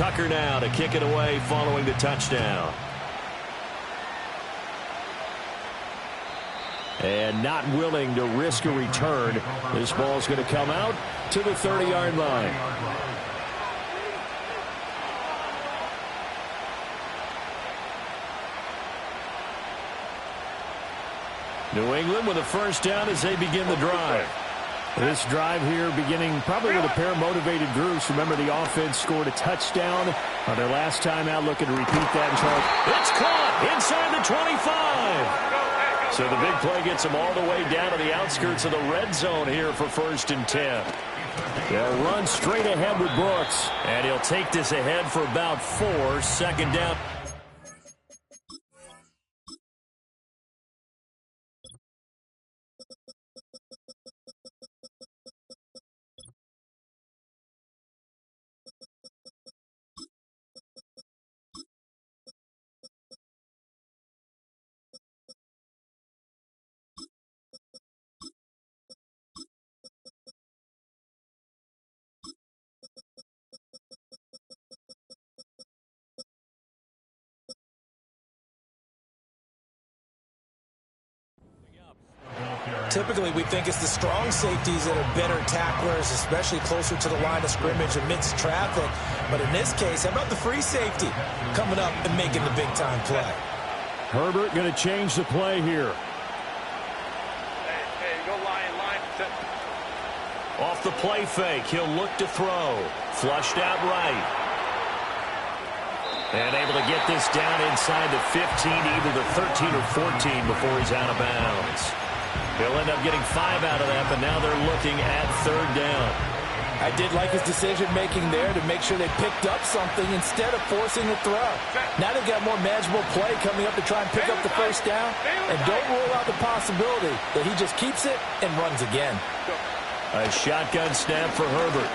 Tucker now to kick it away following the touchdown. And not willing to risk a return. This ball's going to come out to the 30-yard line. New England with a first down as they begin the drive. This drive here beginning probably with a pair of motivated groups. Remember, the offense scored a touchdown on their last time out, looking to repeat that. It's caught inside the 25. So the big play gets them all the way down to the outskirts of the red zone here for 1st and 10. They'll run straight ahead with Brooks. And he'll take this ahead for about 4. 2nd down. Typically, we think it's the strong safeties that are better tacklers, especially closer to the line of scrimmage amidst traffic. But in this case, how about the free safety coming up and making the big-time play? Herbert going to change the play here. Hey, go line. Off the play fake, he'll look to throw. Flushed out right. And able to get this down inside the 15, either the 13 or 14 before he's out of bounds. He'll end up getting 5 out of that, but now they're looking at 3rd down. I did like his decision-making there to make sure they picked up something instead of forcing a throw. Now they've got more manageable play coming up to try and pick up the 1st down. And don't rule out the possibility that he just keeps it and runs again. A shotgun snap for Herbert.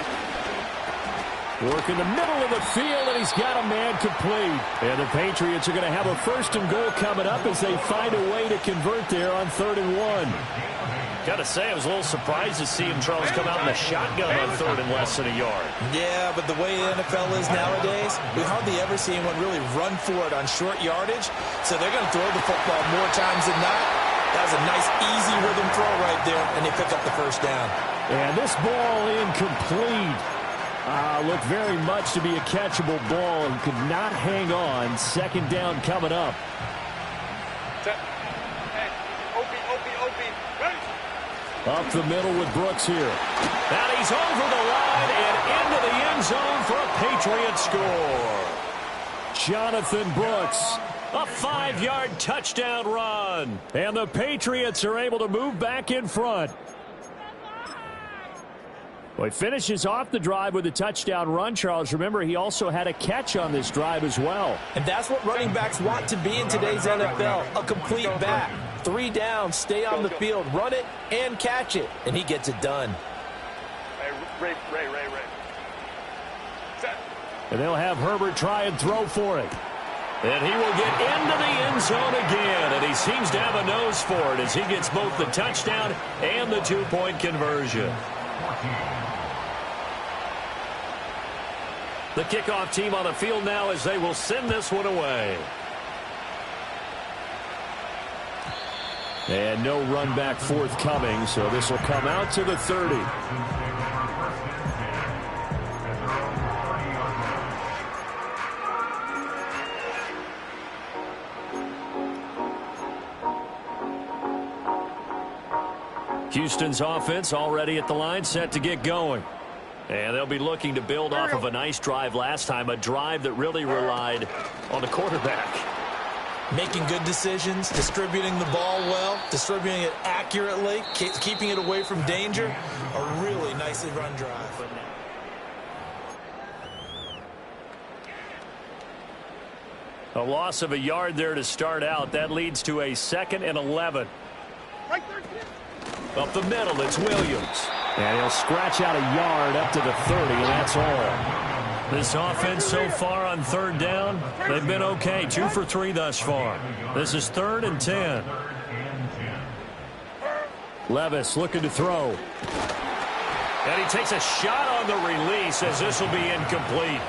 Work in the middle of the field, and he's got a man complete. And the Patriots are going to have a 1st and goal coming up as they find a way to convert there on 3rd and 1. Got to say, I was a little surprised to see him, Charles, come out in a shotgun on 3rd and less than a yard. Yeah, but the way the NFL is nowadays, we hardly ever see anyone really run for it on short yardage. So they're going to throw the football more times than not. That was a nice, easy rhythm throw right there, and they pick up the 1st down. And this ball incomplete. Looked very much to be a catchable ball and could not hang on. 2nd down coming up. Up the middle with Brooks here. And he's over the line and into the end zone for a Patriot score. Jonathan Brooks, a 5-yard touchdown run. And the Patriots are able to move back in front. Well, he finishes off the drive with a touchdown run, Charles. Remember, he also had a catch on this drive as well. And that's what running backs want to be in today's NFL, a complete back. 3 down, stay on the field, run it, and catch it. And he gets it done. Ray. And they'll have Herbert try and throw for it. And he will get into the end zone again. And he seems to have a nose for it as he gets both the touchdown and the 2-point conversion. The kickoff team on the field now as they will send this one away. And no run back forthcoming, so this will come out to the 30. Houston's offense already at the line, set to get going. And they'll be looking to build off of a nice drive last time, a drive that really relied on the quarterback. Making good decisions, distributing the ball well, distributing it accurately, keeping it away from danger. A really nicely run drive. A loss of a yard there to start out. That leads to a 2nd and 11. Up the middle, it's Williams. And he'll scratch out a yard up to the 30, and that's all. This offense so far on 3rd down, they've been okay. 2 for 3 thus far. This is 3rd and 10. Levis looking to throw. And he takes a shot on the release as this will be incomplete.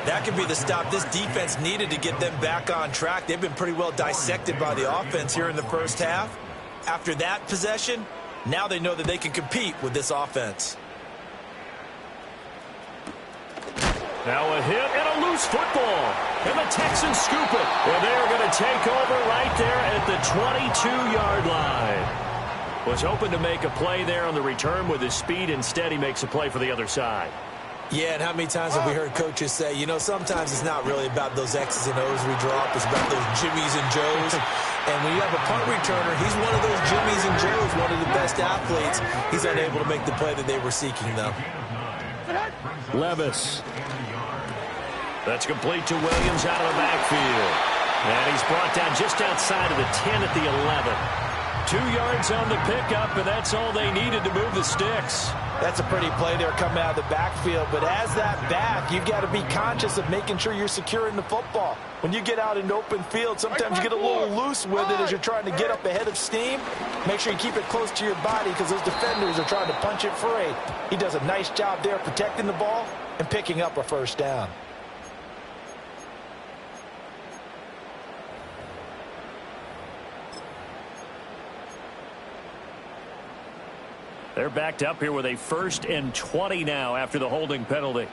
That could be the stop this defense needed to get them back on track. They've been pretty well dissected by the offense here in the first half. After that possession, now they know that they can compete with this offense. Now a hit and a loose football. And the Texans scoop it. And they're going to take over right there at the 22-yard line. Was hoping to make a play there on the return with his speed. Instead, he makes a play for the other side. Yeah, and how many times have we heard coaches say, you know, sometimes it's not really about those X's and O's we drop. It's about those Jimmies and Joes. And when you have a punt returner, he's one of those Jimmies and Joes, one of the best athletes. He's unable to make the play that they were seeking, though. Levis. That's complete to Williams out of the backfield. And he's brought down just outside of the 10 at the 11. 2 yards on the pickup, and that's all they needed to move the sticks. That's a pretty play there coming out of the backfield, but as that back, you've got to be conscious of making sure you're securing the football. When you get out in open field, sometimes you get a little loose with it as you're trying to get up ahead of steam. Make sure you keep it close to your body because those defenders are trying to punch it free. He does a nice job there protecting the ball and picking up a first down. They're backed up here with a 1st and 20 now after the holding penalty.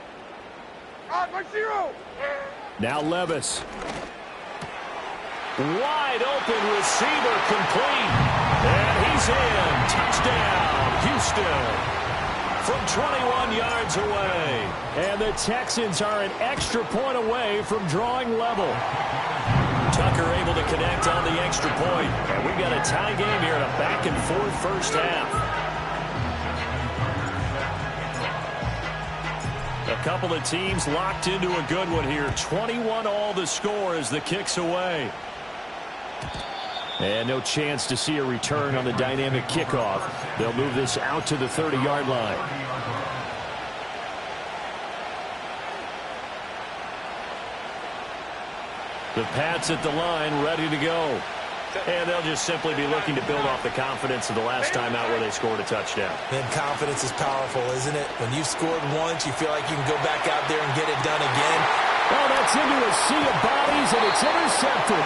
Now Levis. Wide open receiver complete. And he's in. Touchdown, Houston. From 21 yards away. And the Texans are an extra point away from drawing level. Tucker able to connect on the extra point. And we've got a tie game here in a back-and-forth first half. A couple of teams locked into a good one here. 21-all the score as the kick's away. And no chance to see a return on the dynamic kickoff. They'll move this out to the 30-yard line. The Pats at the line, ready to go. And they'll just simply be looking to build off the confidence of the last time out where they scored a touchdown. And confidence is powerful, isn't it? When you've scored once, you feel like you can go back out there and get it done again. Oh, that's into a sea of bodies, and it's intercepted.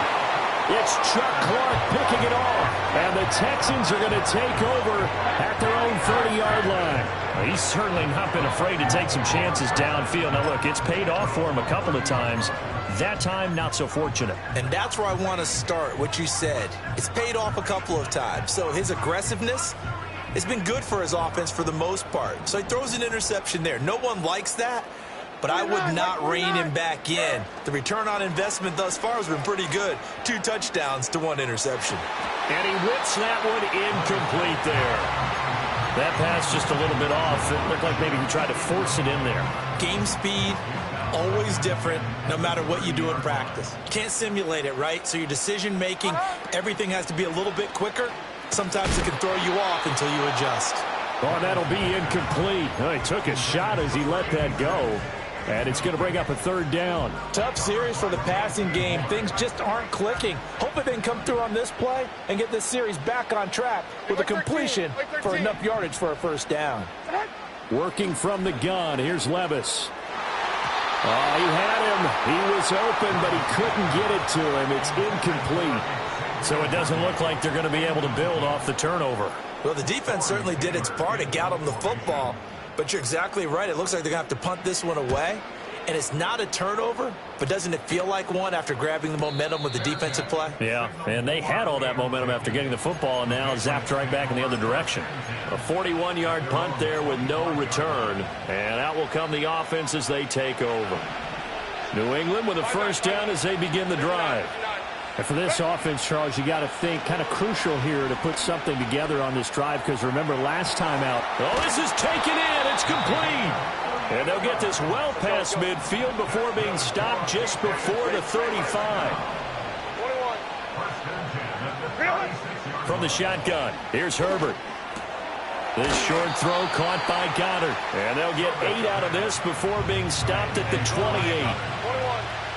It's Chuck Clark picking it off. And the Texans are going to take over at their own 30-yard line. Well, he's certainly not been afraid to take some chances downfield. Now, look, it's paid off for him a couple of times. That time, not so fortunate. And that's where I want to start, what you said. It's paid off a couple of times. So his aggressiveness has been good for his offense for the most part. So he throws an interception there. No one likes that, but I would not rein him back in. The return on investment thus far has been pretty good. 2 touchdowns to 1 interception. And he whips that one incomplete there. That pass just a little bit off. It looked like maybe he tried to force it in there. Game speed, always different, no matter what you do in practice. Can't simulate it, right? So your decision-making, everything has to be a little bit quicker. Sometimes it can throw you off until you adjust. Oh, that'll be incomplete. Oh, he took a shot as he let that go. And it's going to bring up a 3rd down. Tough series for the passing game. Things just aren't clicking. Hopefully they can come through on this play and get this series back on track with a completion for enough yardage for a first down. Working from the gun. Here's Levis. Oh, he had him. He was open, but he couldn't get it to him. It's incomplete. So it doesn't look like they're going to be able to build off the turnover. Well, the defense certainly did its part to get them the football. But you're exactly right. It looks like they're going to have to punt this one away. And it's not a turnover, but doesn't it feel like one after grabbing the momentum with the defensive play? Yeah, and they had all that momentum after getting the football and now zapped right back in the other direction. A 41-yard punt there with no return. And out will come the offense as they take over. New England with a first down as they begin the drive. And for this offense, Charles, you got to think kind of crucial here to put something together on this drive because remember last time out. Oh, this is taken in. It's complete. And they'll get this well past midfield before being stopped just before the 35. From the shotgun, here's Herbert. This short throw caught by Goddard. And they'll get 8 out of this before being stopped at the 28.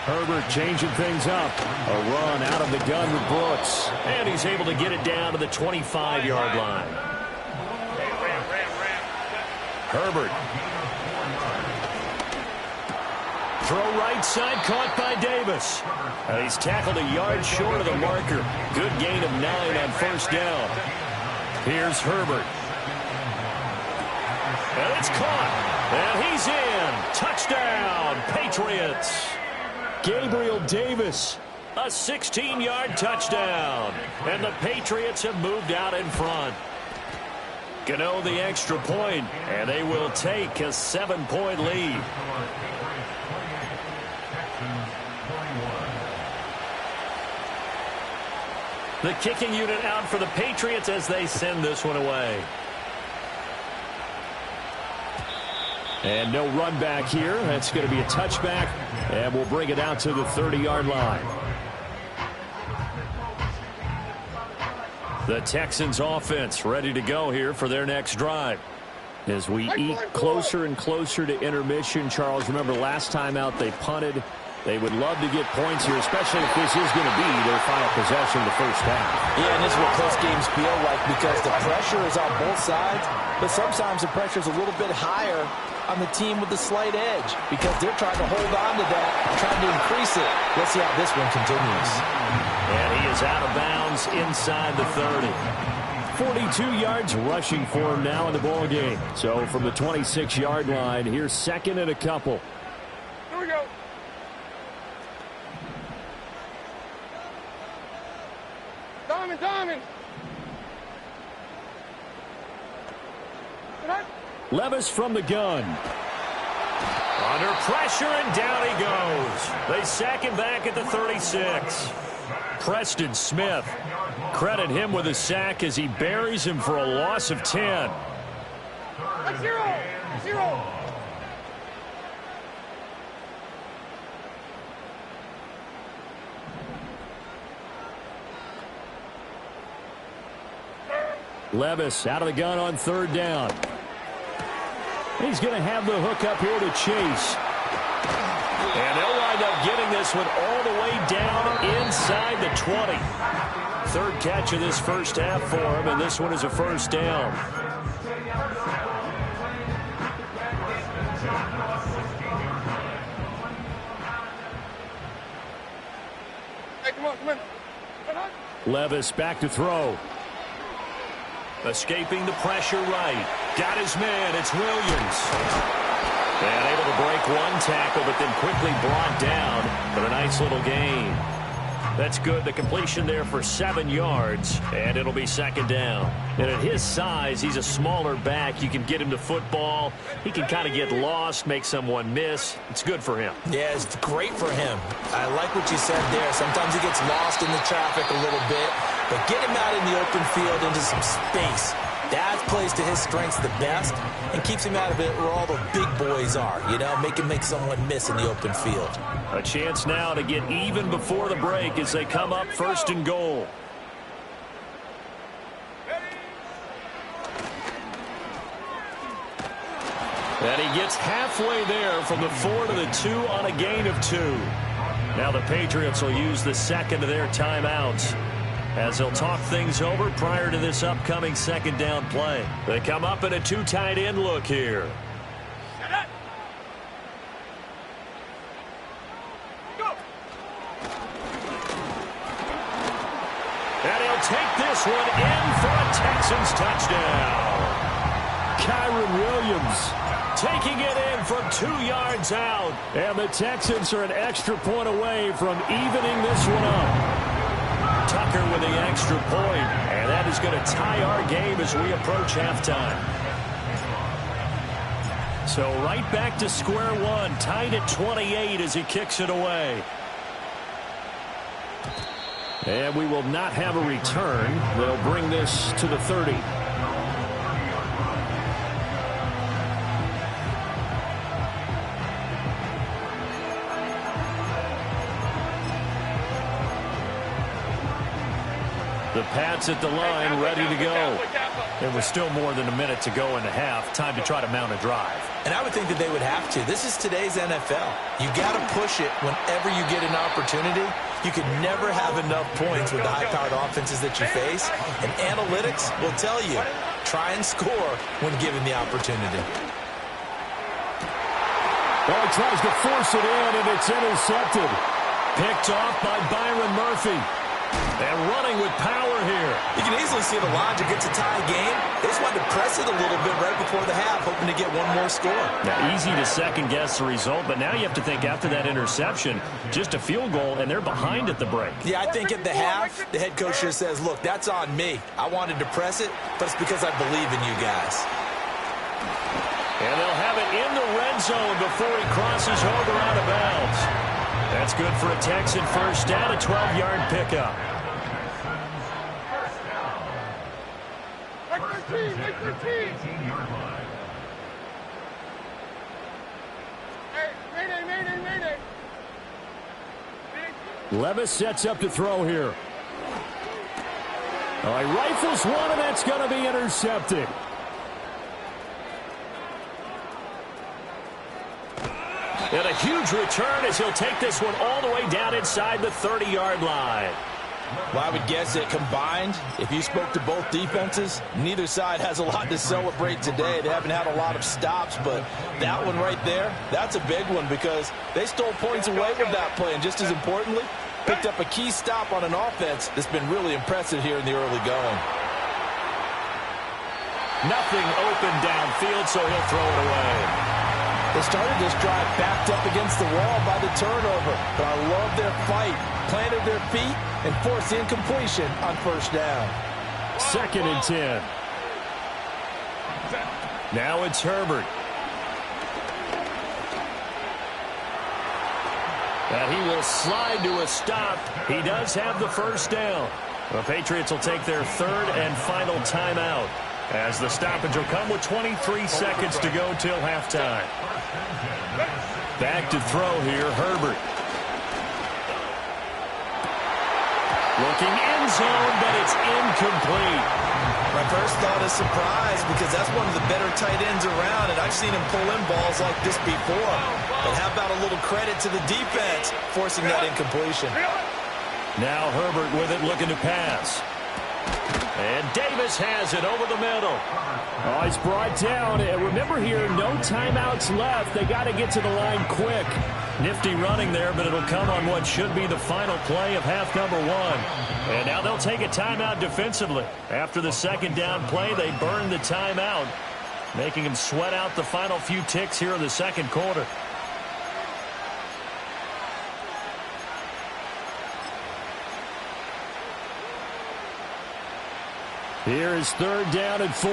Herbert changing things up. A run out of the gun with Brooks. And he's able to get it down to the 25-yard line. Herbert. Throw right side, caught by Davis. He's tackled a yard short of the marker. Good gain of 9 on first down. Here's Herbert. And it's caught. And he's in. Touchdown, Patriots. Gabriel Davis, a 16-yard touchdown. And the Patriots have moved out in front. Gano the extra point, and they will take a 7-point lead. The kicking unit out for the Patriots as they send this one away. And no run back here. That's going to be a touchback, and we'll bring it out to the 30-yard line. The Texans offense ready to go here for their next drive. As we eat closer and closer to intermission, Charles, remember last time out they punted. They would love to get points here, especially if this is going to be their final possession of the first half. Yeah, and this is what close games feel like because the pressure is on both sides, but sometimes the pressure is a little bit higher on the team with the slight edge because they're trying to hold on to that, trying to increase it. Let's see how this one continues. And he is out of bounds inside the 30. 42 yards rushing for him now in the ball game. So from the 26-yard line, here's second and a couple. Here we go. Diamond. Levis from the gun. Under pressure, and down he goes. They sack him back at the 36. Preston Smith. Credit him with a sack as he buries him for a loss of 10. 0. Levis out of the gun on third down. He's going to have the hook up here to Chase. And they'll wind up getting this one all the way down inside the 20. Third catch of this first half for him, and this one is a first down. Hey, come on. Levis back to throw. Escaping the pressure right. Got his man. It's Williams. And able to break one tackle, but then quickly brought down for a nice little gain. That's good. The completion there for 7 yards, and it'll be second down. And at his size, he's a smaller back. You can get him to football. He can kind of get lost, make someone miss. It's good for him. Yeah, it's great for him. I like what you said there. Sometimes he gets lost in the traffic a little bit, but get him out in the open field into some space. That plays to his strengths the best and keeps him out of it where all the big boys are, you know, make someone miss in the open field. A chance now to get even before the break as they come up first and goal. And he gets halfway there from the 4 to the 2 on a gain of 2. Now the Patriots will use the second of their timeouts as they'll talk things over prior to this upcoming second down play. They come up in a 2 tight end look here. And he'll take this one in for a Texans touchdown. Kyron Williams taking it in from 2 yards out. And the Texans are an extra point away from evening this one up. Tucker with the extra point, and that is going to tie our game as we approach halftime. So right back to square one, tied at 28 as he kicks it away. And we will not have a return. They'll bring this to the 30. The Pats at the line, ready to go. There was still more than a minute to go in the half. Time to try to mount a drive. And I would think that they would have to. This is today's NFL. You got to push it whenever you get an opportunity. You can never have enough points with the high-powered offenses that you face. And analytics will tell you, try and score when given the opportunity. Oh, he tries to force it in, and it's intercepted. Picked off by Byron Murphy. And running with power here. You can easily see the logic. It's a tie game. They just wanted to press it a little bit right before the half, hoping to get one more score. Now, easy to second-guess the result, but now you have to think after that interception, just a field goal, and they're behind at the break. Yeah, I think at the half, the head coach just says, look, that's on me. I wanted to press it, but it's because I believe in you guys. And they'll have it in the red zone before he crosses over out of bounds. That's good for a Texan first down, a 12-yard pickup. Levis sets up to throw here. All right, rifles one, and that's going to be intercepted. And a huge return as he'll take this one all the way down inside the 30-yard line. Well, I would guess that combined, if you spoke to both defenses, neither side has a lot to celebrate today. They haven't had a lot of stops, but that one right there, that's a big one because they stole points away with that play. And just as importantly, picked up a key stop on an offense that's been really impressive here in the early going. Nothing open downfield, so he'll throw it away. They started this drive backed up against the wall by the turnover, but I love their fight. Planted their feet and forced incompletion on first down. 2nd and 10. Now it's Herbert. And he will slide to a stop. He does have the first down. The Patriots will take their 3rd and final timeout, as the stoppage will come with 23 seconds to go till halftime. Back to throw here, Herbert. Looking end zone, but it's incomplete. My first thought is surprise because that's one of the better tight ends around, and I've seen him pull in balls like this before. But how about a little credit to the defense forcing that incompletion? Now Herbert with it, looking to pass. And Davis has it over the middle. Oh, he's brought down. And remember here, no timeouts left. They got to get to the line quick. Nifty running there, but it'll come on what should be the final play of half number 1. And now they'll take a timeout defensively. After the 2nd down play, they burn the timeout, making them sweat out the final few ticks here in the 2nd quarter. Here is 3rd down and 4.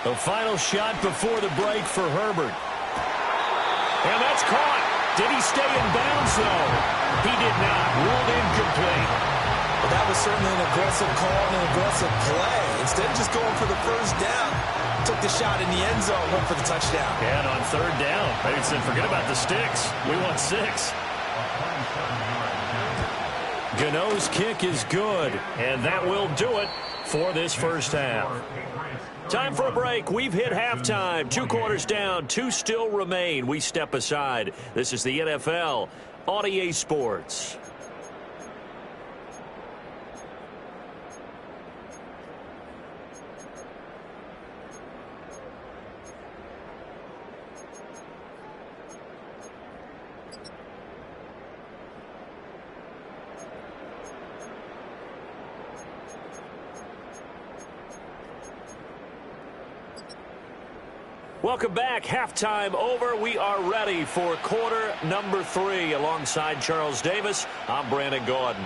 The final shot before the break for Herbert. And that's caught. Did he stay in bounds, though? He did not. Ruled incomplete. Well, that was certainly an aggressive call and an aggressive play. Instead of just going for the first down, took the shot in the end zone, went for the touchdown. And on 3rd down, they said, forget about the sticks. We want 6. Gano's kick is good, and that will do it for this first half. Time for a break. We've hit halftime. 2 quarters down, 2 still remain. We step aside. This is the NFL on EA Sports. Welcome back. Halftime over. We are ready for quarter number 3. Alongside Charles Davis, I'm Brandon Gordon.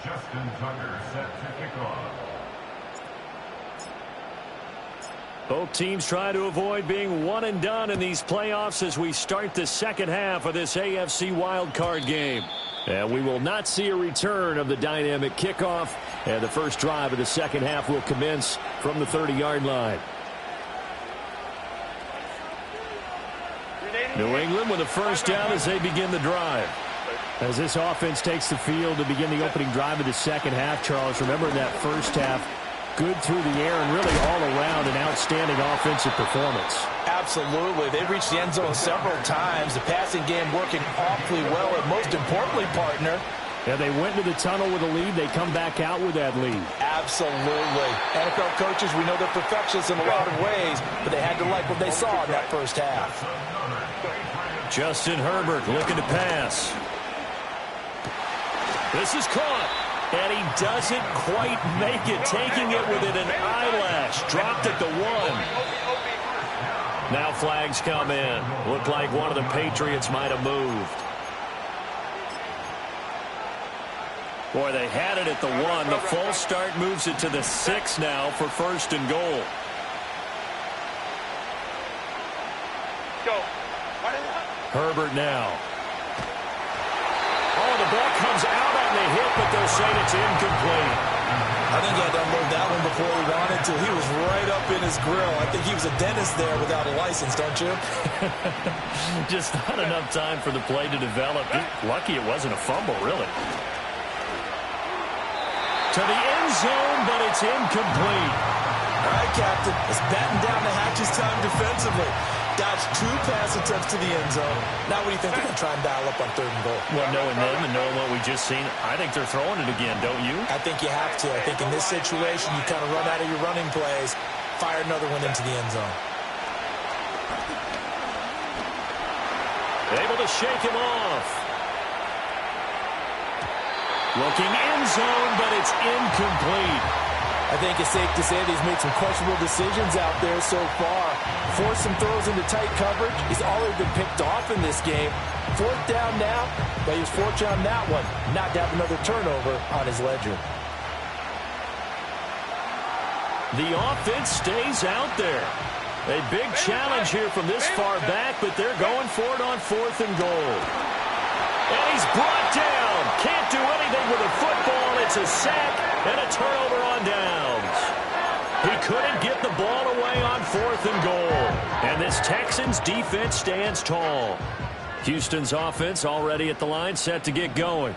Justin Tucker set to kick off. Both teams try to avoid being one and done in these playoffs as we start the 2nd half of this AFC wildcard game. And we will not see a return of the dynamic kickoff. And the first drive of the 2nd half will commence from the 30-yard line. New England with a first down as they begin the drive. As this offense takes the field to begin the opening drive of the second half, Charles, remember in that first half, good through the air and really all around an outstanding offensive performance. Absolutely. They've reached the end zone several times. The passing game working awfully well, and most importantly, partner, yeah, they went to the tunnel with a lead. They come back out with that lead. Absolutely. NFL coaches, we know they're perfectionists in a lot of ways, but they had to like what they saw in that first half. Justin Herbert looking to pass. This is caught, and he doesn't quite make it, taking it within an eyelash. Dropped at the 1. Now flags come in. Looked like one of the Patriots might have moved. Boy, they had it at the 1. The false start moves it to the 6 now for first and goal. Herbert now. Oh, the ball comes out on the hip, but they'll say it's incomplete. I think he had to unload that one before he wanted to. He was right up in his grill. I think he was a dentist there without a license, don't you? Just not enough time for the play to develop. Lucky it wasn't a fumble, really. To the end zone, but it's incomplete. All right, Captain. Let's batten down the hatches time defensively. Dodged 2 pass attempts to the end zone. Now what do you think they're going to try and dial up on 3rd and goal? Well, knowing them and knowing what we just seen, I think they're throwing it again, don't you? I think you have to. I think in this situation, you kind of run out of your running plays, fire another one into the end zone. Able to shake him off. Looking end zone, but it's incomplete. I think it's safe to say that he's made some questionable decisions out there so far. Forced some throws into tight coverage. He's already been picked off in this game. 4th down now, but he was fortunate on that one not to have another turnover on his ledger. The offense stays out there. A big challenge here from this far back, but they're going for it on 4th and goal. And he's brought down. Can't do anything with a football. It's a sack and a turnover on downs. He couldn't get the ball away on 4th and goal. And this Texans defense stands tall. Houston's offense already at the line, set to get going.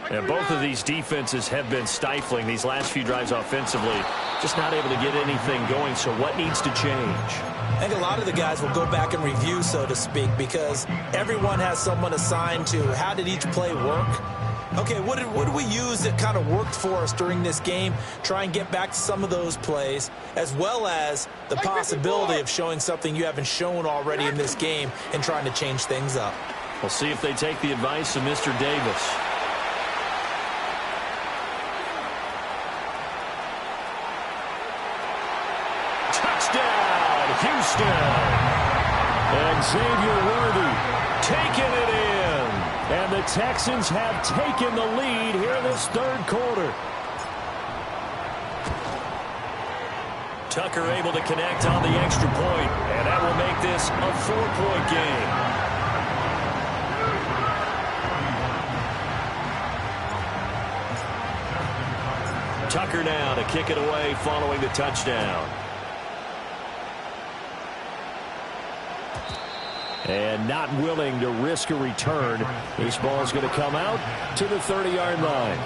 And both of these defenses have been stifling these last few drives offensively. Just not able to get anything going, so what needs to change? I think a lot of the guys will go back and review, so to speak, because everyone has someone assigned to how did each play work. Okay, what did we use that kind of worked for us during this game? Try and get back to some of those plays, as well as the possibility of showing something you haven't shown already in this game and trying to change things up. We'll see if they take the advice of Mr. Davis. Touchdown, Houston. And Xavier Worthy taking it in. And the Texans have taken the lead here in this 3rd quarter. Tucker able to connect on the extra point, and that will make this a 4-point game. Tucker now to kick it away following the touchdown. And not willing to risk a return. This ball is going to come out to the 30-yard line.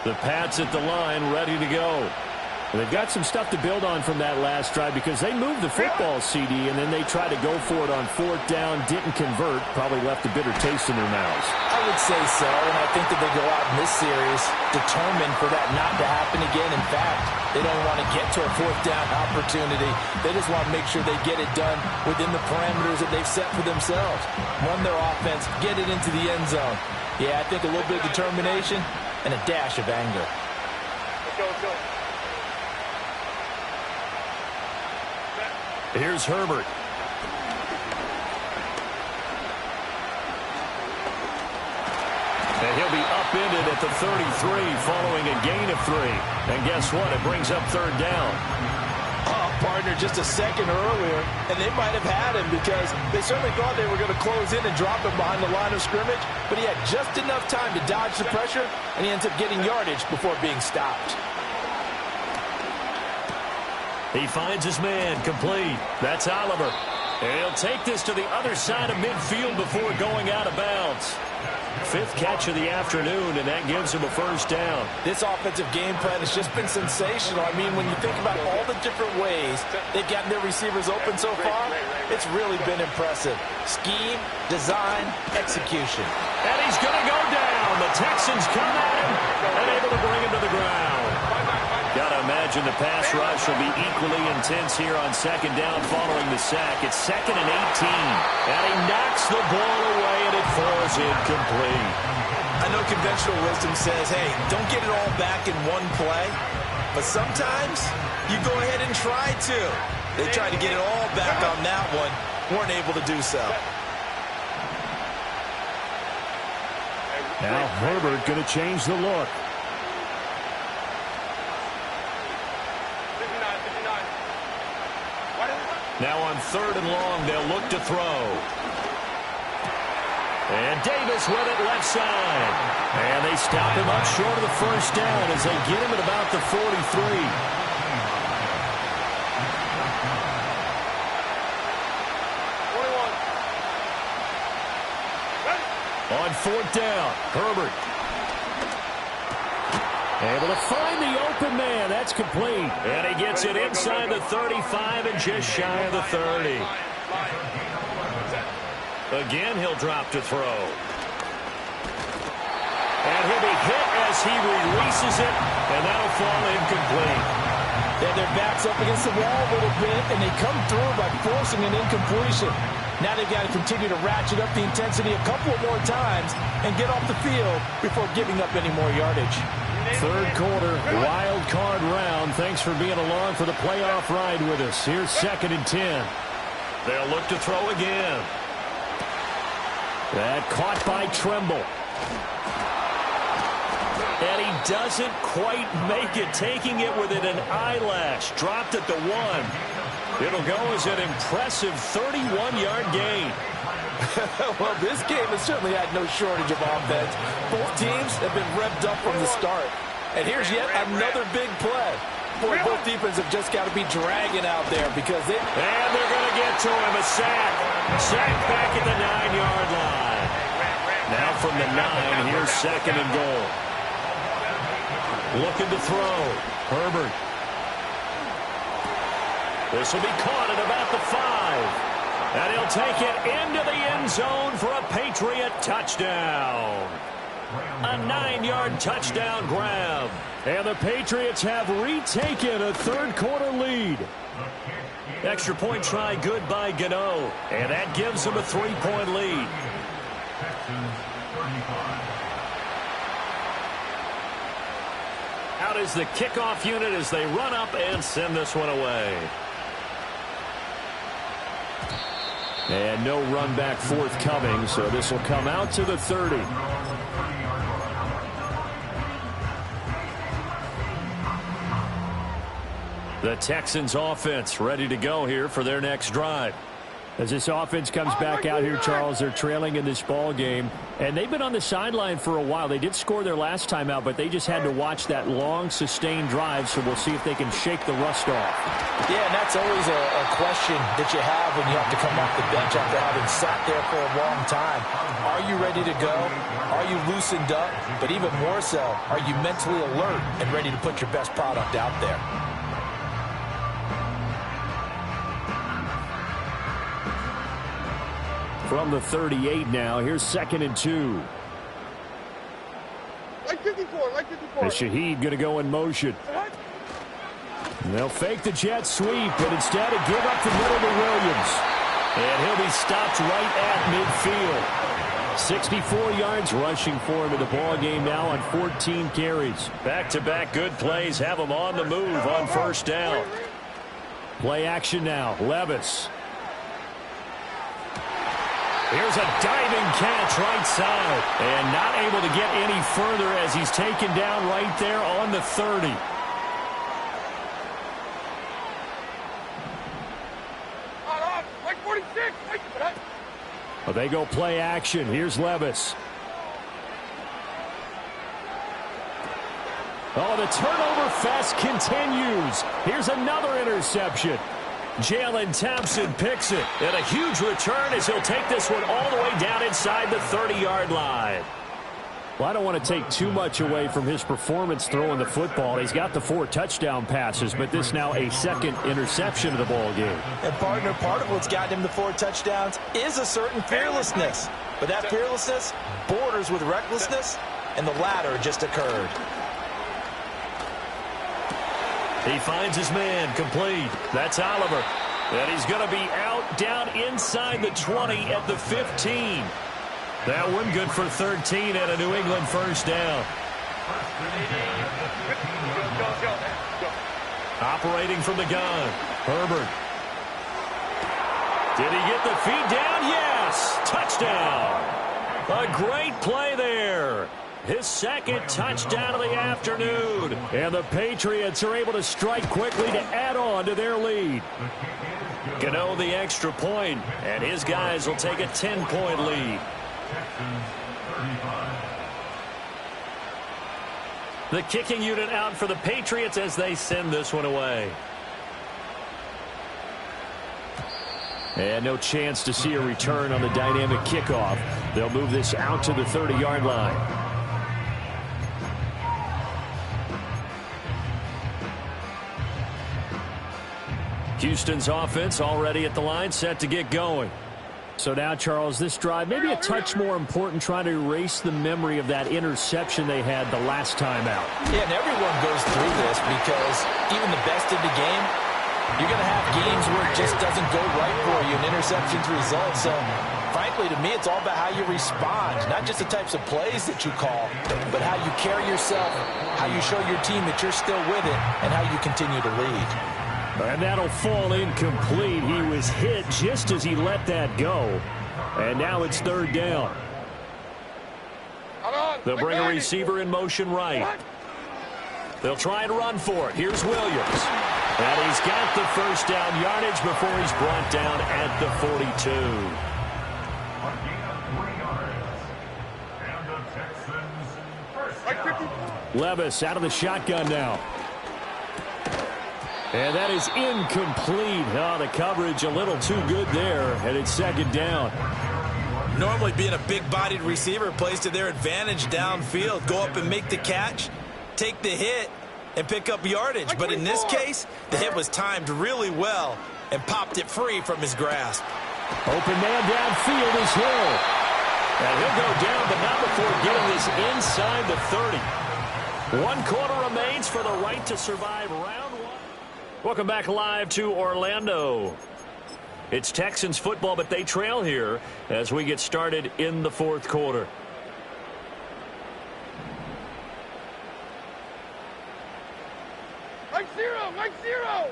The Pats at the line, ready to go. They've got some stuff to build on from that last drive because they moved the football, CD, and then they tried to go for it on 4th down, didn't convert, probably left a bitter taste in their mouths. I would say so, and I think that they go out in this series determined for that not to happen again. In fact, they don't want to get to a 4th down opportunity. They just want to make sure they get it done within the parameters that they've set for themselves. Run their offense, get it into the end zone. Yeah, I think a little bit of determination and a dash of anger. Let's go. Here's Herbert. And he'll be upended at the 33 following a gain of 3. And guess what? It brings up 3rd down. Up partner just a second earlier, and they might have had him because they certainly thought they were going to close in and drop him behind the line of scrimmage, but he had just enough time to dodge the pressure, and he ends up getting yardage before being stopped. He finds his man complete. That's Oliver. And he'll take this to the other side of midfield before going out of bounds. 5th catch of the afternoon, and that gives him a first down. This offensive game plan has just been sensational. I mean, when you think about all the different ways they've gotten their receivers open so far, it's really been impressive. Scheme, design, execution. And he's going to go down. The Texans come at him and able to bring him to the ground. Got to imagine the pass rush will be equally intense here on 2nd down following the sack. It's 2nd and 18. And he knocks the ball away, and it falls incomplete. I know conventional wisdom says, hey, don't get it all back in one play. But sometimes you go ahead and try to. They tried to get it all back on that one. Weren't able to do so. Now Herbert going to change the look. Now on 3rd and long, they'll look to throw. And Davis with it left side. And they stop him up short of the first down as they get him at about the 43. On 4th down, Herbert. Able to find the open man. That's complete. And he gets it inside the 35 and just shy of the 30. Again, he'll drop to throw. And he'll be hit as he releases it, and that'll fall incomplete. They have their backs up against the wall a little bit, and they come through by forcing an incompletion. Now they've got to continue to ratchet up the intensity a couple of more times and get off the field before giving up any more yardage. 3rd quarter, wild card round. Thanks for being along for the playoff ride with us. Here's 2nd and 10. They'll look to throw again. That caught by Tremble. And he doesn't quite make it, taking it within an eyelash. Dropped at the 1. It'll go as an impressive 31-yard gain. Well, this game has certainly had no shortage of offense. Both teams have been revved up from the start. And here's yet another big play. Boy, both defenses have just got to be dragging out there because they... And they're going to get to him. A sack. Sack back at the 9-yard line. Now from the 9, here's 2nd and goal. Looking to throw. Herbert. This will be caught at about the 5. And he'll take it into the end zone for a Patriot touchdown. A 9-yard touchdown grab. And the Patriots have retaken a 3rd quarter lead. Extra point try good by Gano. And that gives them a 3-point lead. Out is the kickoff unit as they run up and send this one away. And no run back forthcoming, so this will come out to the 30. The Texans offense ready to go here for their next drive. As this offense comes back out here, Charles, they're trailing in this ball game, and they've been on the sideline for a while. They did score their last time out, but they just had to watch that long, sustained drive, so we'll see if they can shake the rust off. Yeah, and that's always a question that you have when you have to come off the bench after having sat there for a long time. Are you ready to go? Are you loosened up? But even more so, are you mentally alert and ready to put your best product out there? From the 38 now, here's 2nd and 2. Like 54, like 54. And Shaheed going to go in motion. And they'll fake the jet sweep, but instead of give up the middle to Williams. And he'll be stopped right at midfield. 64 yards rushing for him in the ball game now on 14 carries. Back-to-back good plays have him on the move on 1st down. Play action now. Levis. Here's a diving catch right side. And not able to get any further as he's taken down right there on the 30. Well, they go play action. Here's Levis. Oh, the turnover fest continues. Here's another interception. Jalen Thompson picks it. And a huge return as he'll take this one all the way down inside the 30-yard line. Well, I don't want to take too much away from his performance throwing the football. He's got the 4 touchdown passes, but this now a second interception of the ball game. And partner, part of what's gotten him the 4 touchdowns is a certain fearlessness. But that fearlessness borders with recklessness, and the latter just occurred. He finds his man, complete. That's Oliver. And he's going to be out down inside the 20 at the 15. That one good for 13 and a New England first down. Operating from the gun, Herbert. Did he get the feet down? Yes! Touchdown! A great play there. His second touchdown of the afternoon. And the Patriots are able to strike quickly to add on to their lead. Gano the extra point, and his guys will take a 10-point lead. The kicking unit out for the Patriots as they send this one away. And no chance to see a return on the dynamic kickoff. They'll move this out to the 30-yard line. Houston's offense already at the line, set to get going. So now, Charles, this drive maybe a touch more important, trying to erase the memory of that interception they had the last time out. Yeah, and everyone goes through this because even the best in the game, you're going to have games where it just doesn't go right for you, and interceptions result. So, frankly, to me, it's all about how you respond, not just the types of plays that you call, but how you carry yourself, how you show your team that you're still with it, and how you continue to lead. And that'll fall incomplete. He was hit just as he let that go. And now it's third down. They'll bring a receiver in motion right. They'll try and run for it. Here's Williams. And he's got the first down yardage before he's brought down at the 42. Levis out of the shotgun now. And that is incomplete. Oh, the coverage a little too good there, and it's second down. Normally being a big-bodied receiver plays to their advantage downfield. Go up and make the catch, take the hit, and pick up yardage. But in this case, the hit was timed really well and popped it free from his grasp. Open man downfield is Hill. And he'll go down, but not before getting this inside the 30. 1 quarter remains for the right to survive round 1. Welcome back live to Orlando. It's Texans football, but they trail here as we get started in the fourth quarter. Mike zero.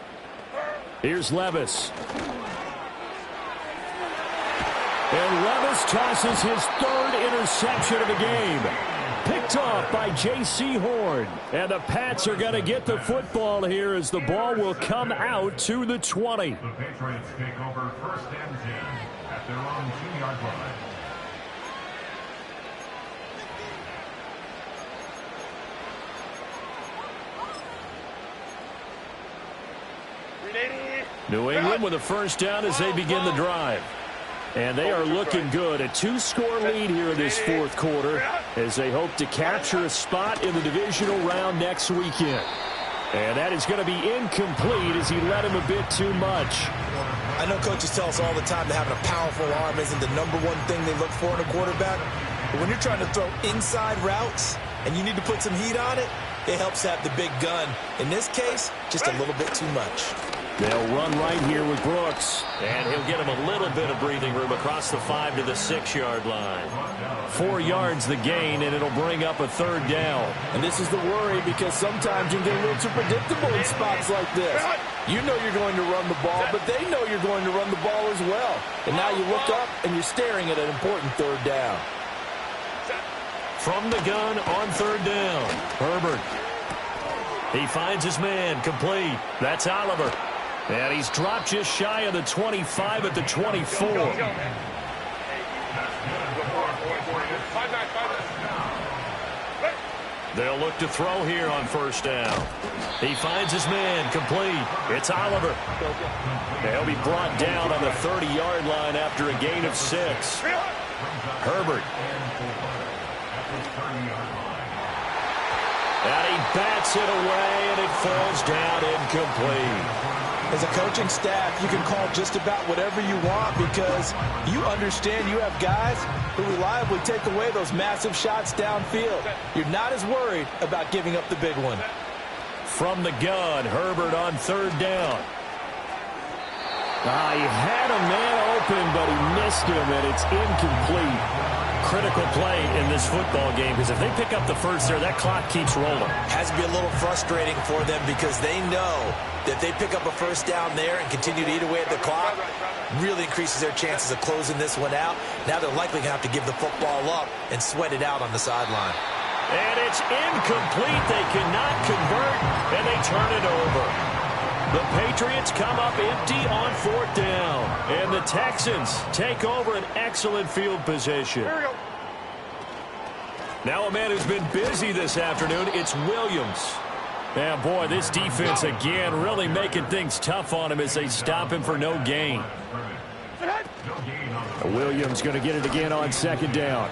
Here's Levis. And Levis tosses his 3rd interception of the game. Picked off by J.C. Horn. And the Pats are going to get the football here as the ball will come out to the 20. The Patriots take over first and 10 at their own 2-yard line. New England with a first down as they begin the drive. And they are looking good. A 2-score lead here in this fourth quarter as they hope to capture a spot in the divisional round next weekend. And that is going to be incomplete as he led him a bit too much. I know coaches tell us all the time that having a powerful arm isn't the #1 thing they look for in a quarterback. But when you're trying to throw inside routes and you need to put some heat on it, it helps to have the big gun. In this case, just a little bit too much. They'll run right here with Brooks. And he'll get him a little bit of breathing room across the 5 to the 6-yard line. 4 yards the gain, and it'll bring up a third down. And this is the worry because sometimes you can get a little too predictable in spots like this. You know you're going to run the ball, but they know you're going to run the ball as well. And now you look up and you're staring at an important third down. From the gun on third down, Herbert. He finds his man, complete. That's Oliver. And he's dropped just shy of the 25 at the 24. They'll look to throw here on first down. He finds his man, complete. It's Oliver. He'll be brought down on the 30-yard line after a gain of 6. Herbert. And he bats it away, and it falls down incomplete. As a coaching staff, you can call just about whatever you want because you understand you have guys who reliably take away those massive shots downfield. You're not as worried about giving up the big one. From the gun, Herbert on third down. He had a man open, but he missed him, and it's incomplete. Critical play in this football game because if they pick up the first there, that clock keeps rolling. Has to be a little frustrating for them because they know that if they pick up a first down there and continue to eat away at the clock, really increases their chances of closing this one out. Now they're likely going to have to give the football up and sweat it out on the sideline. And it's incomplete. They cannot convert, and they turn it over. The Patriots come up empty on fourth down. And the Texans take over an excellent field position. Now a man who's been busy this afternoon, it's Williams. And boy, this defense again really making things tough on him as they stop him for no gain. Williams going to get it again on second down.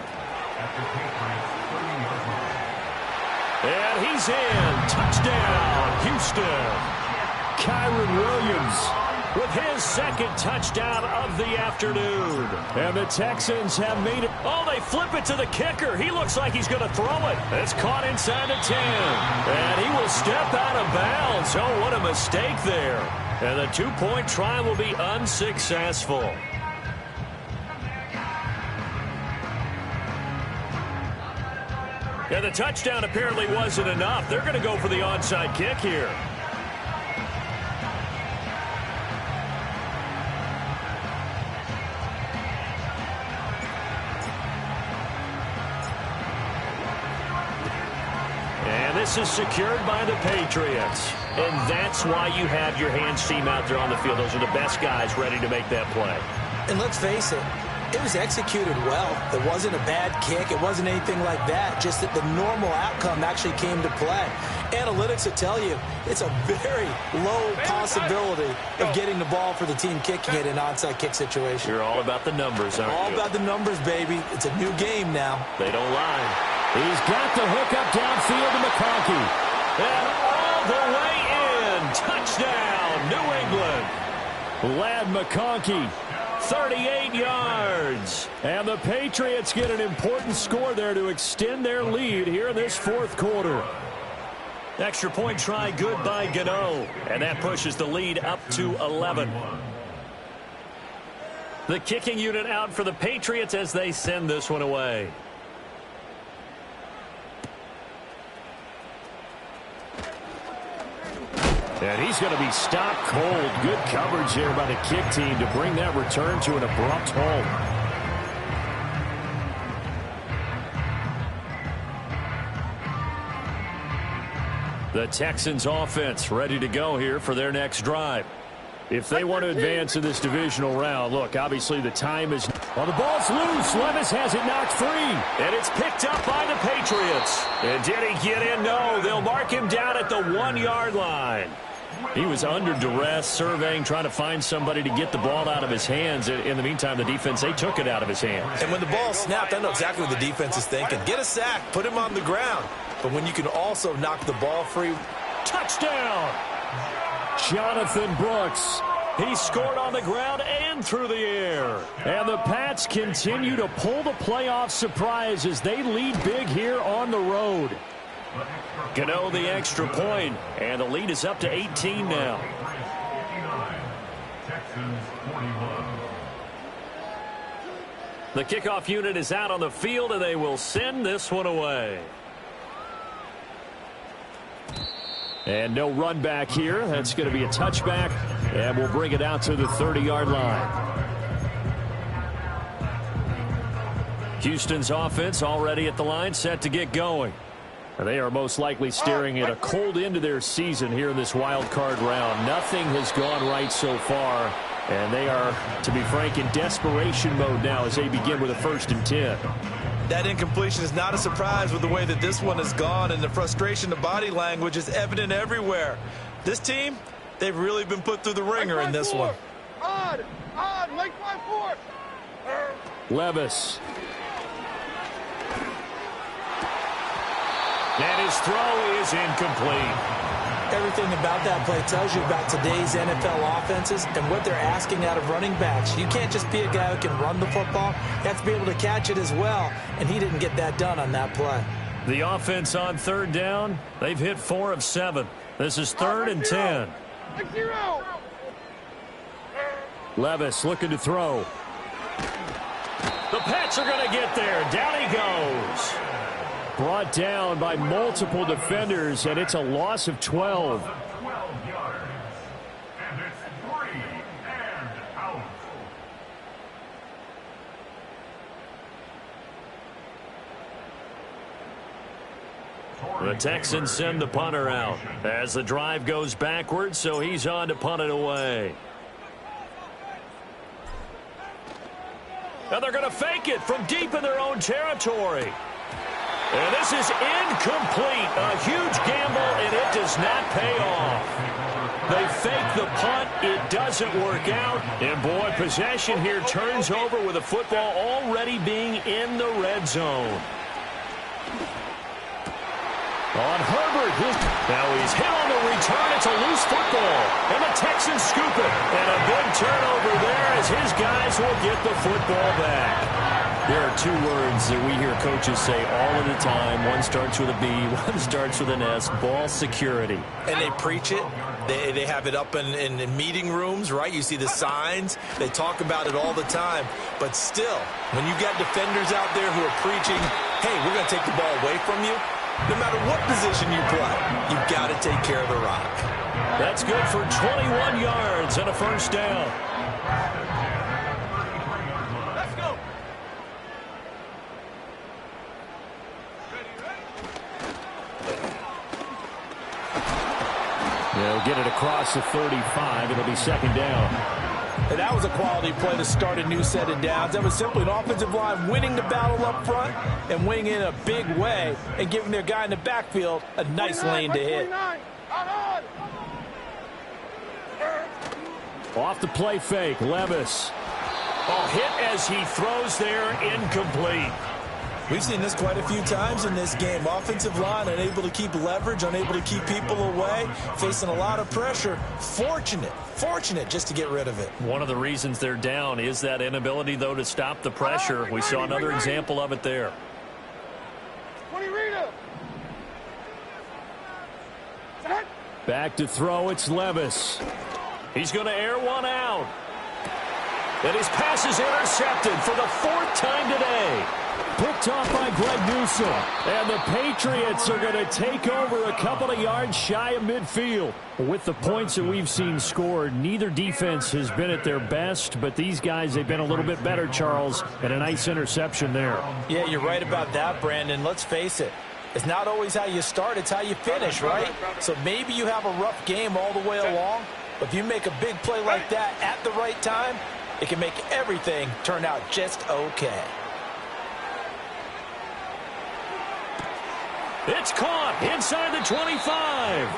And he's in. Touchdown, Houston. Kyron Williams with his second touchdown of the afternoon. And the Texans have made it. Oh, they flip it to the kicker. He looks like he's going to throw it. It's caught inside the 10. And he will step out of bounds. Oh, what a mistake there. And the two-point try will be unsuccessful. And the touchdown apparently wasn't enough. They're going to go for the onside kick here. This is secured by the Patriots. And that's why you have your hands team out there on the field. Those are the best guys ready to make that play. And let's face it, it was executed well. It wasn't a bad kick. It wasn't anything like that. Just that the normal outcome actually came to play. Analytics will tell you it's a very low possibility of getting the ball for the team kicking it in an onside kick situation. You're all about the numbers, aren't you? All about the numbers, baby. It's a new game now. They don't lie. He's got the hook up downfield to McConkey. And all the way in. Touchdown, New England. Lad McConkey, 38 yards. And the Patriots get an important score there to extend their lead here in this fourth quarter. Extra point try good by Gano. And that pushes the lead up to 11. The kicking unit out for the Patriots as they send this one away. And he's going to be stopped cold. Good coverage there by the kick team to bring that return to an abrupt halt. The Texans offense ready to go here for their next drive. If they want to advance in this divisional round, look, obviously the time is... Well, the ball's loose. Levis has it knocked free. And it's picked up by the Patriots. And did he get in? No. They'll mark him down at the 1-yard line. He was under duress, surveying, trying to find somebody to get the ball out of his hands. In the meantime, the defense, they took it out of his hands. And when the ball snapped, I know exactly what the defense is thinking. Get a sack, put him on the ground. But when you can also knock the ball free. Touchdown! Jonathan Brooks. He scored on the ground and through the air. And the Pats continue to pull the playoff surprise as they lead big here on the road. Gano the extra point, and the lead is up to 18 now. The kickoff unit is out on the field, and they will send this one away. And no run back here. That's going to be a touchback, and we'll bring it out to the 30-yard line. Houston's offense already at the line, set to get going. And they are most likely staring at a cold end to their season here in this wild card round. Nothing has gone right so far, And they are, to be frank, in desperation mode now as they begin with a 1st and 10. That incompletion is not a surprise with the way that this one has gone, and the frustration, the body language is evident everywhere. This team, they've really been put through the ringer in this one. On, Lake 5-4. Levis. And his throw is incomplete. Everything about that play tells you about today's NFL offenses and what they're asking out of running backs. You can't just be a guy who can run the football. You have to be able to catch it as well, and he didn't get that done on that play. The offense on 3rd down, they've hit 4 of 7. This is 3rd and 10. Levis looking to throw. The Pats are going to get there. Down he goes. Brought down by multiple defenders, and it's a loss of 12. 12 yards. And it's 3 and out. The Texans send the punter out as the drive goes backwards, so he's on to punt it away. And they're going to fake it from deep in their own territory. And this is incomplete. A huge gamble, and it does not pay off. They fake the punt. It doesn't work out. And, boy, possession here turns over with the football already being in the red zone. On Herbert. Now he's hit on the return. It's a loose football. And the Texans scoop it. And a big turnover there as his guys will get the football back. There are 2 words that we hear coaches say all of the time. One starts with a B, one starts with an S. Ball security. And they preach it. They have it up in meeting rooms, right? You see the signs. They talk about it all the time. But still, when you got defenders out there who are preaching, hey, we're going to take the ball away from you, no matter what position you play, you've got to take care of the rock. That's good for 21 yards and a 1st down. Let's go. They'll get it across the 35. It'll be 2nd down. And that was a quality play to start a new set of downs. That was simply an offensive line winning the battle up front and winning in a big way and giving their guy in the backfield a nice lane to hit. Off the play fake, Levis. Oh, hit as he throws there, incomplete. We've seen this quite a few times in this game. Offensive line unable to keep leverage, unable to keep people away, facing a lot of pressure. Fortunate just to get rid of it. One of the reasons they're down is that inability, though, to stop the pressure. We saw another example of it there. Back to throw, it's Levis. He's going to air one out. And his pass is intercepted for the 4th time today. Picked off by Greg Newsome. And the Patriots are going to take over a couple of yards shy of midfield. With the points that we've seen scored, neither defense has been at their best, but these guys, they've been a little bit better, Charles, and a nice interception there. Yeah, you're right about that, Brandon. Let's face it. It's not always how you start, it's how you finish, right? So maybe you have a rough game all the way along, but if you make a big play like that at the right time, it can make everything turn out just okay. It's caught inside the 25.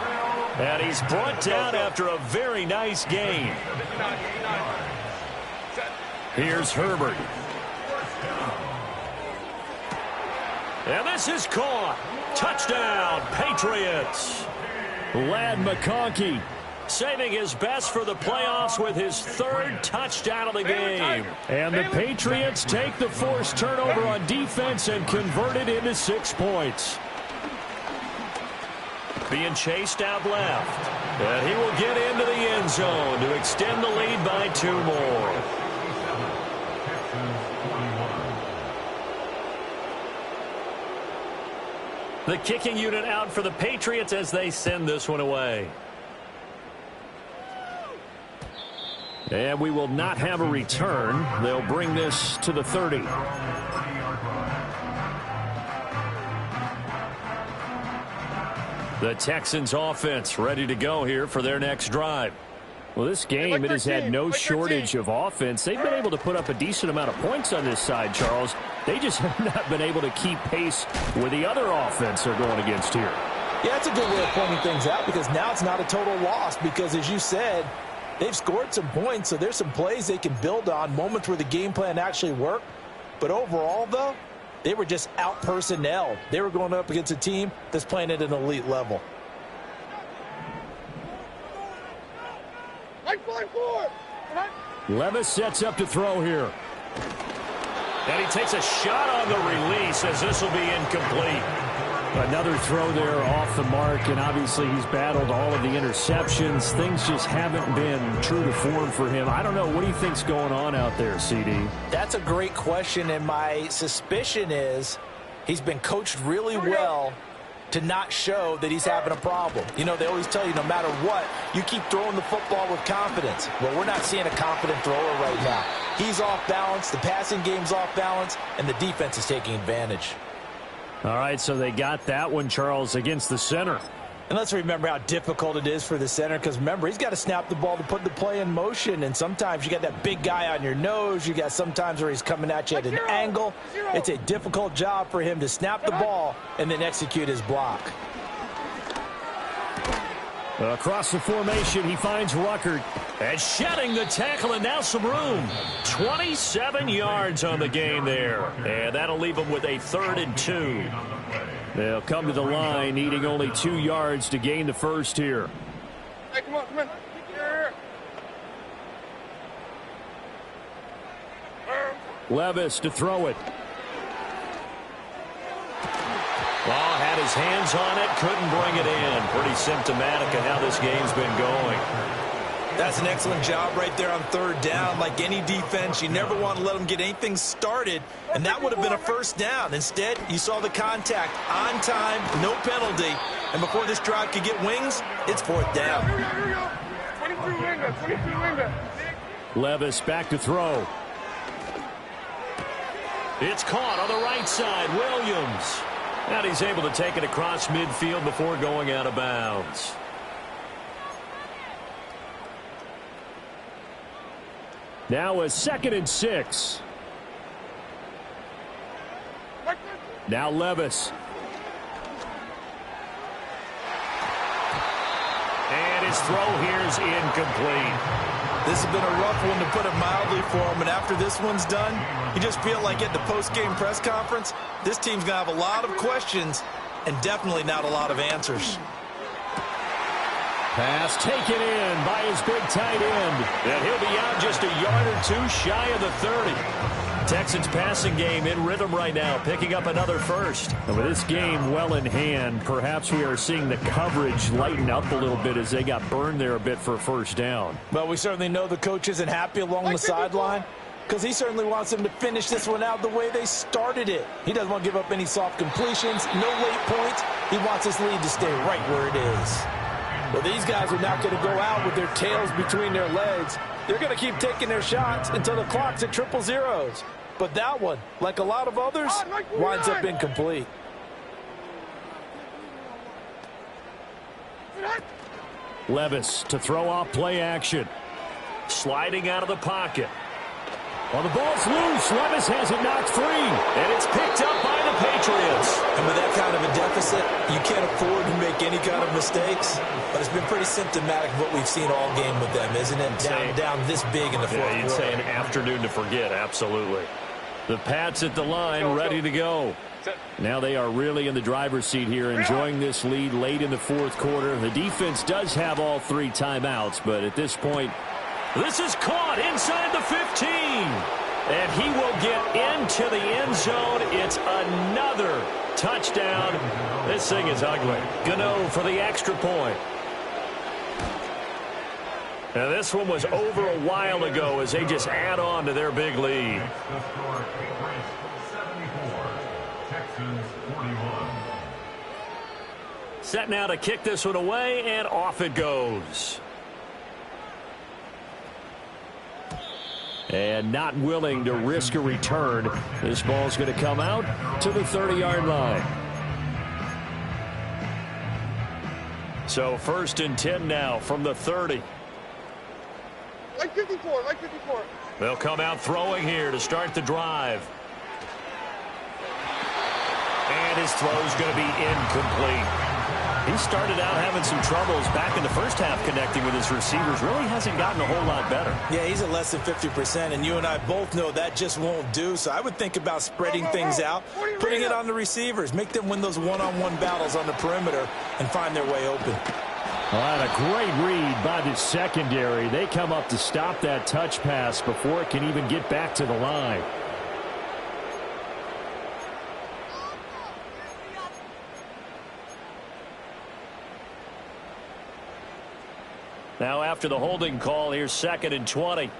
And he's brought down after a very nice gain. Here's Herbert. And this is caught. Touchdown, Patriots. Ladd McConkey saving his best for the playoffs with his 3rd touchdown of the game. And the Patriots take the forced turnover on defense and convert it into 6 points. Being chased out left. And he will get into the end zone to extend the lead by 2 more. The kicking unit out for the Patriots as they send this one away. And we will not have a return. They'll bring this to the 30. The Texans offense ready to go here for their next drive. Well, this game, it has had no shortage of offense. They've been able to put up a decent amount of points on this side, Charles. They just have not been able to keep pace with the other offense they're going against here. Yeah, that's a good way of pointing things out because now it's not a total loss because, as you said, they've scored some points, so there's some plays they can build on, moments where the game plan actually worked. But overall, though, they were just out-personnel. They were going up against a team that's playing at an elite level. Levis sets up to throw here. And he takes a shot on the release as this will be incomplete. Another throw there off the mark, and obviously he's battled all of the interceptions. Things just haven't been true to form for him. I don't know. What do you think's going on out there, CD? That's a great question, and my suspicion is he's been coached really well to not show that he's having a problem. You know, they always tell you no matter what, you keep throwing the football with confidence. Well, we're not seeing a confident thrower right now. He's off balance, the passing game's off balance, and the defense is taking advantage. All right, so they got that one, Charles, against the center. And let's remember how difficult it is for the center because, remember, he's got to snap the ball to put the play in motion. And sometimes you got that big guy on your nose. You got sometimes where he's coming at you at an angle. It's a difficult job for him to snap the ball and then execute his block. Across the formation, he finds Ruckert. And shedding the tackle, and now some room. 27 yards on the game there. And that'll leave him with a 3rd and 2. They'll come to the line, needing only 2 yards to gain the first here. Hey, come on, come on. Here. Levis to throw it. Well, had his hands on it, couldn't bring it in. Pretty symptomatic of how this game's been going. That's an excellent job right there on 3rd down. Like any defense, you never want to let them get anything started, and that would have been a 1st down. Instead, you saw the contact on time, no penalty, and before this drive could get wings, it's 4th down. Here we go. 23 winger, 23 winger. Levis back to throw. It's caught on the right side. Williams. And he's able to take it across midfield before going out of bounds. Now a 2nd and 6. Now Levis. And his throw here is incomplete. This has been a rough one, to put it mildly, for him. And after this one's done, you just feel like at the post-game press conference, this team's going to have a lot of questions and definitely not a lot of answers. Pass taken in by his big tight end. And he'll be out just a yard or 2 shy of the 30. Texans passing game in rhythm right now, picking up another first. And with this game well in hand, perhaps we are seeing the coverage lighten up a little bit as they got burned there a bit for a 1st down. Well, we certainly know the coach isn't happy along the sideline because he certainly wants them to finish this one out the way they started it. He doesn't want to give up any soft completions, no late points. He wants his lead to stay right where it is. Well, these guys are not going to go out with their tails between their legs. They're going to keep taking their shots until the clock's at 000. But that one, like a lot of others, winds up incomplete. Levis to throw off play action. Sliding out of the pocket. Well, the ball's loose. Levis has it knocked free. And it's picked up by the Patriots. And with that kind of a deficit, you can't afford to make any kind of mistakes. But it's been pretty symptomatic of what we've seen all game with them, isn't it? Down this big in the fourth quarter. Yeah, you'd say an afternoon to forget, absolutely. The Pats at the line, ready to go. Now they are really in the driver's seat here, enjoying this lead late in the 4th quarter. The defense does have all 3 timeouts, but at this point, this is caught inside the 15. And he will get into the end zone. It's another touchdown. This thing is ugly. Gano for the extra point. Now this one was over a while ago as they just add on to their big lead. Set now to kick this one away, and off it goes. And not willing to risk a return. This ball's going to come out to the 30-yard line. So 1st and 10 now from the 30. Like 54, like 54. They'll come out throwing here to start the drive. And his throw's going to be incomplete. He started out having some troubles back in the first half connecting with his receivers. Really hasn't gotten a whole lot better. Yeah, he's at less than 50%, and you and I both know that just won't do. So I would think about spreading things out, putting it on the receivers, make them win those one-on-one battles on the perimeter and find their way open. Well, a great read by the secondary. They come up to stop that touch pass before it can even get back to the line. Now after the holding call, here's 2nd and 20.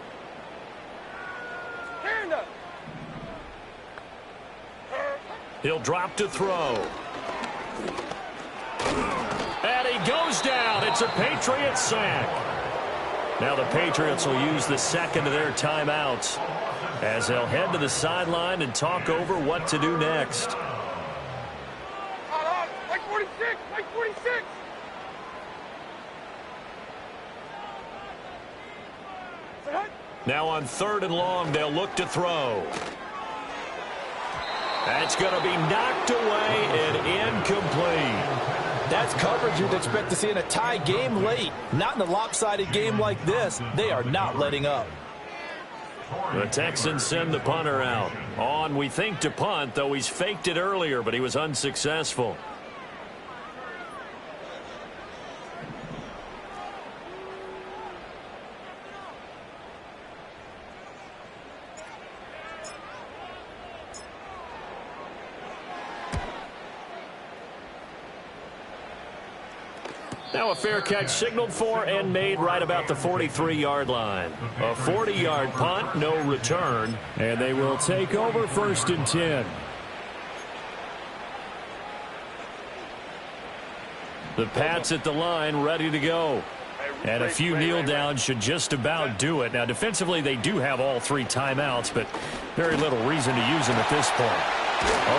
He'll drop to throw. And he goes down. It's a Patriot sack. Now the Patriots will use the second of their timeouts as they'll head to the sideline and talk over what to do next. Like 46, like 46. Now on 3rd and long, they'll look to throw. That's going to be knocked away and incomplete. That's coverage you'd expect to see in a tie game late. Not in a lopsided game like this. They are not letting up. The Texans send the punter out. On, we think, to punt, though he's faked it earlier, but he was unsuccessful. Now a fair catch signaled for and made right about the 43-yard line. A 40-yard punt, no return. And they will take over 1st and 10. The Pats at the line ready to go. And a few kneel downs should just about do it. Now defensively they do have all 3 timeouts, but very little reason to use them at this point.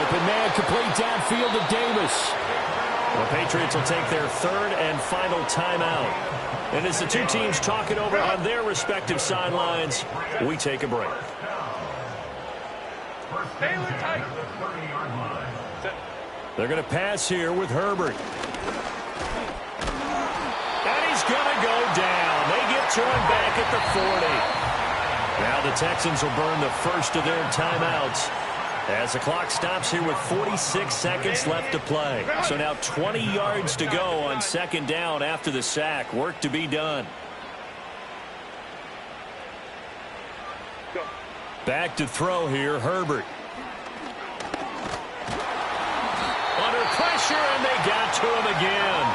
Open man complete downfield to Davis. The Patriots will take their 3rd and final timeout. And as the two teams talk it over on their respective sidelines, we take a break. They're going to pass here with Herbert. And he's going to go down. They get to him back at the 40. Now the Texans will burn the first of their timeouts as the clock stops here with 46 seconds left to play. So now 20 yards to go on 2nd down after the sack. Work to be done. Back to throw here, Herbert. Under pressure, and they got to him again.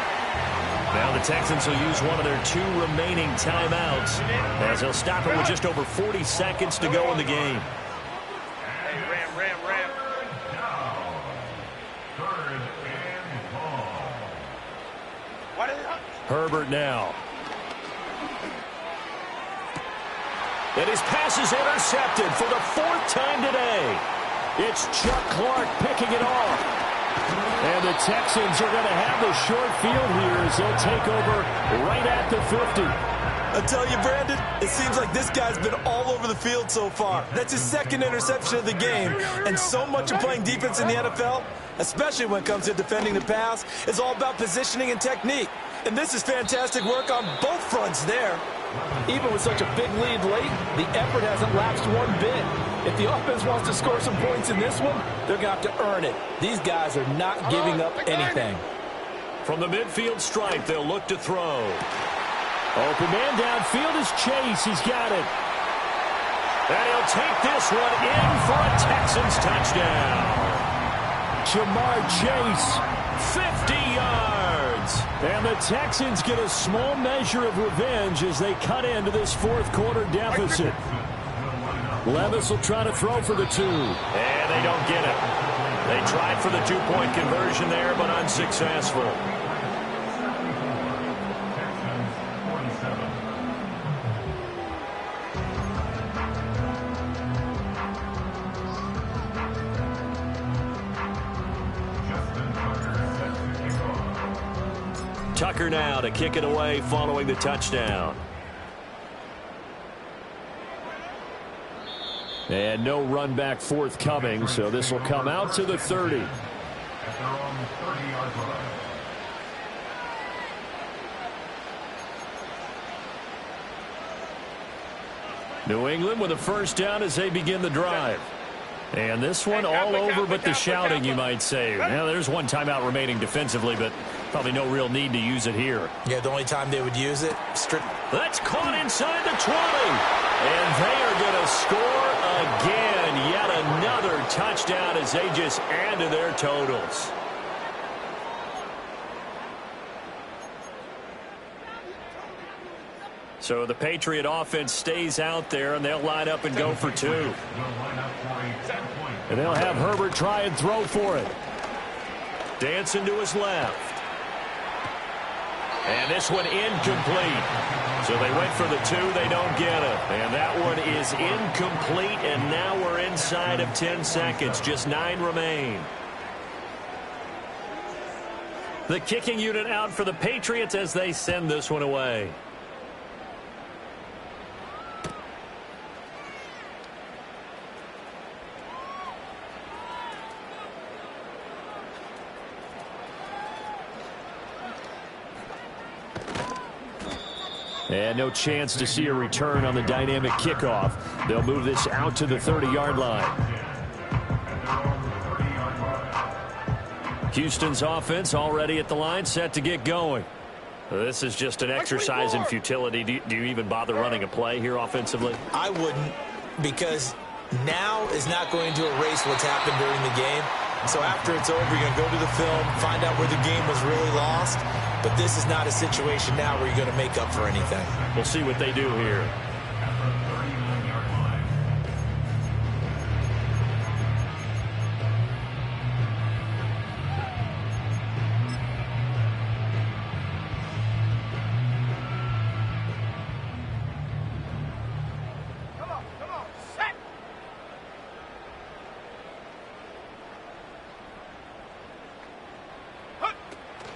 Now the Texans will use one of their 2 remaining timeouts as they'll stop it with just over 40 seconds to go in the game. Herbert now. And his pass is intercepted for the 4th time today. It's Chuck Clark picking it off. And the Texans are going to have the short field here as they'll take over right at the 50. I tell you, Brandon, it seems like this guy's been all over the field so far. That's his 2nd interception of the game. And so much of playing defense in the NFL, especially when it comes to defending the pass, is all about positioning and technique. And this is fantastic work on both fronts there. Even with such a big lead late, the effort hasn't lapsed one bit. If the offense wants to score some points in this one, they're going to have to earn it. These guys are not giving up anything. From the midfield stripe, they'll look to throw. Open man downfield is Chase. He's got it. And he'll take this one in for a Texans touchdown. Jamar Chase, 50 yards. And the Texans get a small measure of revenge as they cut into this 4th quarter deficit. Levis will try to throw for the 2. And they don't get it. They tried for the 2-point conversion there, but unsuccessful. Tucker now to kick it away following the touchdown. And no run back forthcoming, so this will come out to the 30. At their own 30-yard line. New England with a first down as they begin the drive. And this one all over but the shouting, you might say. Now, there's one timeout remaining defensively, but probably no real need to use it here. Yeah, the only time they would use it, That's caught inside the 20. And they are going to score again. Yet another touchdown as they just add to their totals. So the Patriot offense stays out there, and they'll line up and go for two. And they'll have Herbert try and throw for it. Dancing to his left. And this one incomplete. So they went for the two. They don't get it. And that one is incomplete, and now we're inside of 10 seconds. Just 9 remain. The kicking unit out for the Patriots as they send this one away. And no chance to see a return on the dynamic kickoff. They'll move this out to the 30-yard line. Houston's offense already at the line, set to get going. This is just an exercise in futility. Do you even bother running a play here offensively? I wouldn't, because now is not going to erase what's happened during the game. So after it's over, you're going to go to the film, find out where the game was really lost. But this is not a situation now where you're going to make up for anything. We'll see what they do here.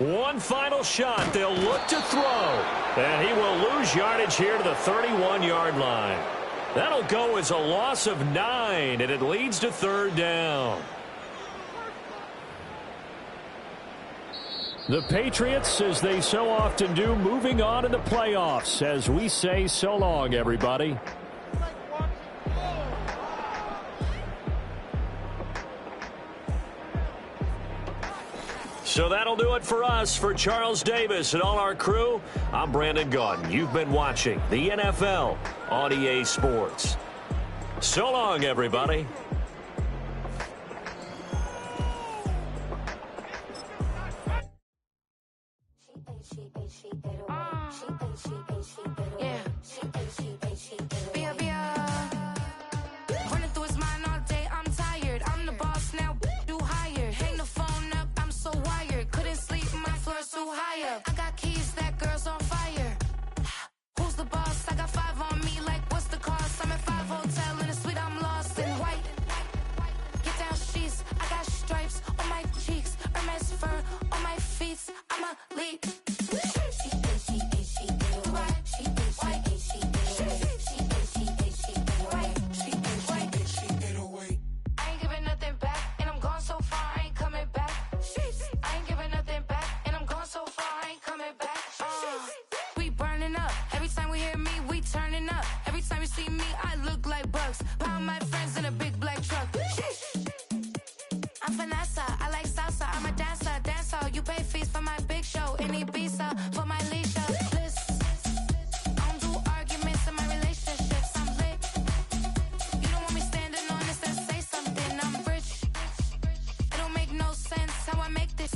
One final shot. They'll look to throw. And he will lose yardage here to the 31-yard line. That'll go as a loss of 9, and it leads to third down. The Patriots, as they so often do, moving on in the playoffs as we say so long, everybody. So that'll do it for us. For Charles Davis and all our crew, I'm Brandon Gaudin. You've been watching the NFL on EA Sports. So long, everybody. How I make this